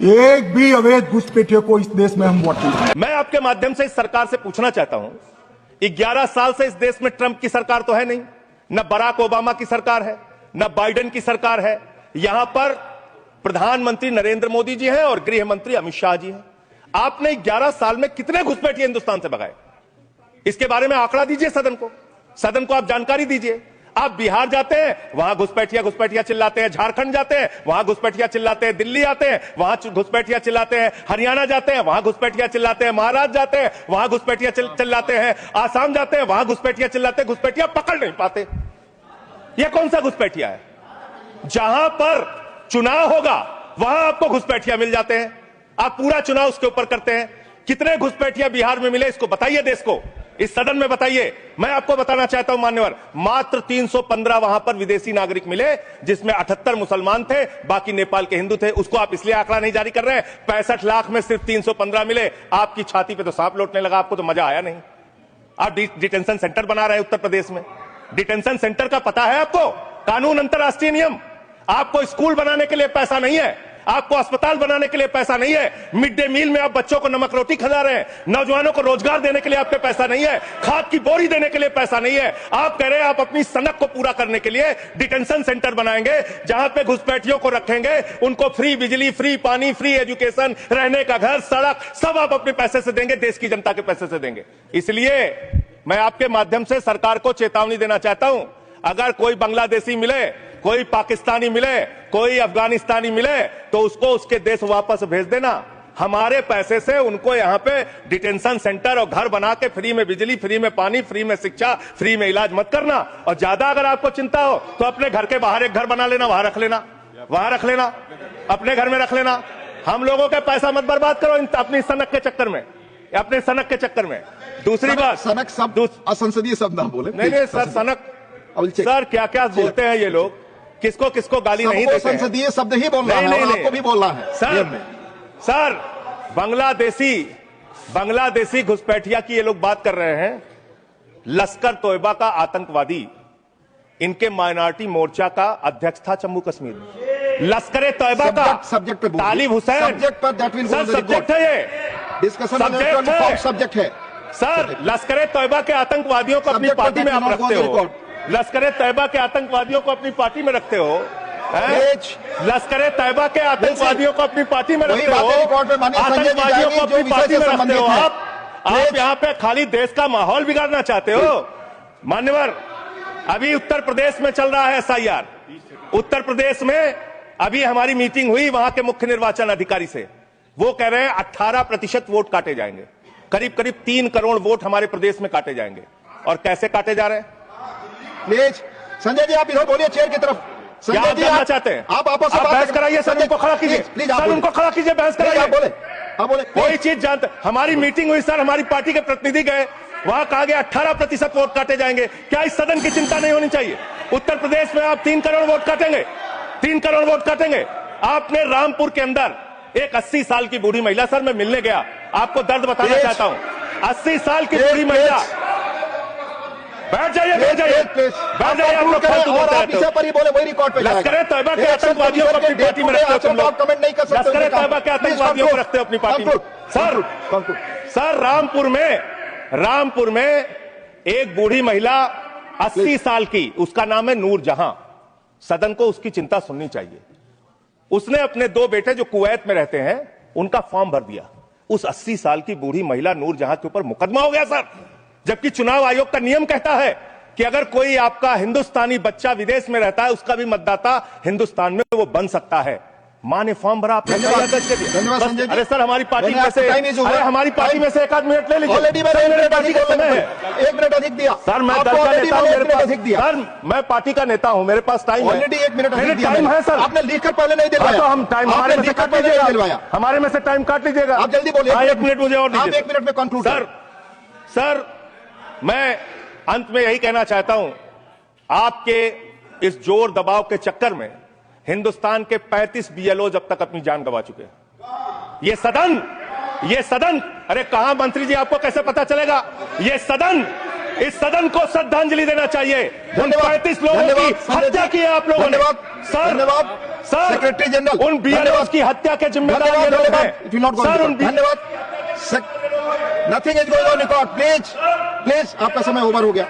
एक भी अवैध घुसपैठियों को इस देश में हम वोट नहीं देंगे। मैं आपके माध्यम से इस सरकार से पूछना चाहता हूं, 11 साल से इस देश में ट्रंप की सरकार तो है नहीं, न बराक ओबामा की सरकार है, न बाइडेन की सरकार है। यहां पर प्रधानमंत्री नरेंद्र मोदी जी हैं और गृह मंत्री अमित शाह जी हैं। आपने 11 साल में कितने घुसपैठिए हिंदुस्तान से भगाए, इसके बारे में आंकड़ा दीजिए सदन को आप जानकारी दीजिए। आप बिहार जाते हैं, वहां घुसपैठिया चिल्लाते हैं, झारखंड जाते हैं, वहां घुसपैठिया चिल्लाते हैं, दिल्ली आते हैं, वहां घुसपैठिया चिल्लाते हैं, हरियाणा जाते हैं, वहां घुसपैठिया चिल्लाते हैं, महाराष्ट्र जाते हैं, वहां घुसपैठिया चिल्लाते हैं, आसाम जाते हैं, वहां घुसपैठिया चिल्लाते हैं, घुसपैठिया पकड़ नहीं पाते। यह कौन सा घुसपैठिया है? जहां पर चुनाव होगा वहां आपको घुसपैठिया मिल जाते हैं, आप पूरा चुनाव उसके ऊपर करते हैं। कितने घुसपैठिया बिहार में मिले, इसको बताइए, देश को, इस सदन में बताइए। मैं आपको बताना चाहता हूं मान्यवर, मात्र 315 वहां पर विदेशी नागरिक मिले, जिसमें 78 मुसलमान थे, बाकी नेपाल के हिंदू थे। उसको आप इसलिए आंकड़ा नहीं जारी कर रहे हैं। 65 लाख में सिर्फ 315 मिले, आपकी छाती पे तो सांप लौटने लगा, आपको तो मजा आया नहीं। आप डिटेंशन सेंटर बना रहे हैं उत्तर प्रदेश में। डिटेंशन सेंटर का पता है आपको? कानून, अंतर्राष्ट्रीय नियम। आपको स्कूल बनाने के लिए पैसा नहीं है, आपको अस्पताल बनाने के लिए पैसा नहीं है, मिड डे मील में आप बच्चों को नमक रोटी खिला रहे हैं, नौजवानों को रोजगार देने के लिए आपके पैसा नहीं है, खाद की बोरी देने के लिए पैसा नहीं है। आप कह रहे हैं आप अपनी सनक को पूरा करने के लिए डिटेंशन सेंटर बनाएंगे, जहां पे घुसपैठियों को रखेंगे, उनको फ्री बिजली, फ्री पानी, फ्री एजुकेशन, रहने का घर, सड़क, सब आप अपने पैसे से देंगे, देश की जनता के पैसे से देंगे। इसलिए मैं आपके माध्यम से सरकार को चेतावनी देना चाहता हूं, अगर कोई बांग्लादेशी मिले, कोई पाकिस्तानी मिले, कोई अफगानिस्तानी मिले, तो उसको उसके देश वापस भेज देना। हमारे पैसे से उनको यहां पे डिटेंशन सेंटर और घर बना के फ्री में बिजली, फ्री में पानी, फ्री में शिक्षा, फ्री में इलाज मत करना। और ज्यादा अगर आपको चिंता हो तो अपने घर के बाहर एक घर बना लेना, वहां रख लेना, अपने घर में रख लेना। हम लोगों का पैसा मत बर्बाद करो अपनी सनक के चक्कर में, अपने सनक के चक्कर में। दूसरी बात, सनक शब्द असंसदीय शब्द ना बोले। नहीं सर, सनक सर क्या क्या बोलते हैं ये लोग, किसको किसको गाली नहीं देते हैं। संसदीय शब्द ही बोल रहा है, आपको भी बोलना है सर। बांग्लादेशी घुसपैठिया की ये लोग बात कर रहे हैं। लश्कर तोयबा का आतंकवादी, इनके माइनॉरिटी मोर्चा का अध्यक्ष था जम्मू कश्मीर में। लश्कर तोयबा का सब्जेक्ट पे तालिब हुसैन, सब्जेक्ट पर दैट विल सर सब्जेक्ट है, ये डिस्कशन सब्जेक्ट है सर। लश्कर तोयबा के आतंकवादियों को अपनी पार्टी में आप रखते हो, लश्कर तैयबा के आतंकवादियों को अपनी पार्टी में रखते हो, लश्कर तैयबा के आतंकवादियों को अपनी पार्टी में रखते हो, आतंकवादियों को अपनी पार्टी में रखते हो। आप यहाँ पे खाली देश का माहौल बिगाड़ना चाहते हो। मान्यवर, अभी उत्तर प्रदेश में चल रहा है SIR। उत्तर प्रदेश में अभी हमारी मीटिंग हुई वहां के मुख्य निर्वाचन अधिकारी से, वो कह रहे हैं 18% वोट काटे जाएंगे, करीब करीब 3 करोड़ वोट हमारे प्रदेश में काटे जाएंगे। और कैसे काटे जा रहे हैं? प्लीज संजय जी, आप इधर बोलिए चेयर की तरफ। संजय जी, आप चाहते हैं आप आपस में बहस कराइए, सर उनको खड़ा कीजिए, प्लीज सर उनको खड़ा कीजिए, बहस कराइए। आप बोले कोई चीज जानते, हमारी मीटिंग हुई सर, हमारी पार्टी के प्रतिनिधि गए, वहां कहा गया 18% वोट काटे जाएंगे। क्या इस सदन की चिंता नहीं होनी चाहिए? उत्तर प्रदेश में आप 3 करोड़ वोट काटेंगे, 3 करोड़ वोट काटेंगे। आपने रामपुर के अंदर एक 80 साल की बूढ़ी महिला, सर मैं मिलने गया, आपको दर्द बताना चाहता हूं, 80 साल की बूढ़ी महिला, बैठ जाइए आप लोग फालतू बोलते रहते हो। लश्कर तैयबा के आतंकवादियों को अपनी पार्टी में रखते हो तुम लोग, लश्कर तैयबा के आतंकवादियों को रखते हो अपनी पार्टी में। सर रामपुर में एक बूढ़ी महिला 80 साल की, उसका नाम है नूर जहां। सदन को उसकी चिंता सुननी चाहिए। उसने अपने 2 बेटे जो कुवैत में रहते हैं, उनका फॉर्म भर दिया। उस 80 साल की बूढ़ी महिला नूर जहां के ऊपर मुकदमा हो गया सर, जबकि चुनाव आयोग का नियम कहता है कि अगर कोई आपका हिंदुस्तानी बच्चा विदेश में रहता है, उसका भी मतदाता हिंदुस्तान में वो बन सकता है। मां ने फॉर्म भरा, आपने अरे सर हमारी पार्टी में से, अरे हमारी पार्टी में से 1 मिनट ले लीजिए, मेरे पार्टी का समय है। 1 मिनट अधिक दिया सर, मैं दल का नेता हूं, मेरे पास सर मैं पार्टी का नेता हूं, मेरे पास टाइम है, 1 मिनट टाइम है सर। आपने लिखकर पहले नहीं दिलवाया, तो हम टाइम हमारे में से काट लीजिएगा, हमारे में से टाइम काट लीजिएगा। आप जल्दी बोलिए, 1 मिनट मुझे और दीजिए। 1 मिनट में कंक्लूड। सर मैं अंत में यही कहना चाहता हूं, आपके इस जोर दबाव के चक्कर में हिंदुस्तान के 35 BLO जब तक अपनी जान गंवा चुके हैं। ये सदन, अरे कहां मंत्री जी, आपको कैसे पता चलेगा? ये सदन इस सदन को श्रद्धांजलि देना चाहिए। उन धन्यवाद। 35 लोगों धन्यवाद, की संजय हत्या जी। की है आप लोगों ने। धन्यवाद। सर, धन्यवाद। Sir, secretary general. उन बीएलओ की हत्या के जिम्मेदार ये लोग हैं। It will not go on sir, record. उन धन्यवाद। Nothing is going on record. Please आपका समय ओवर हो गया।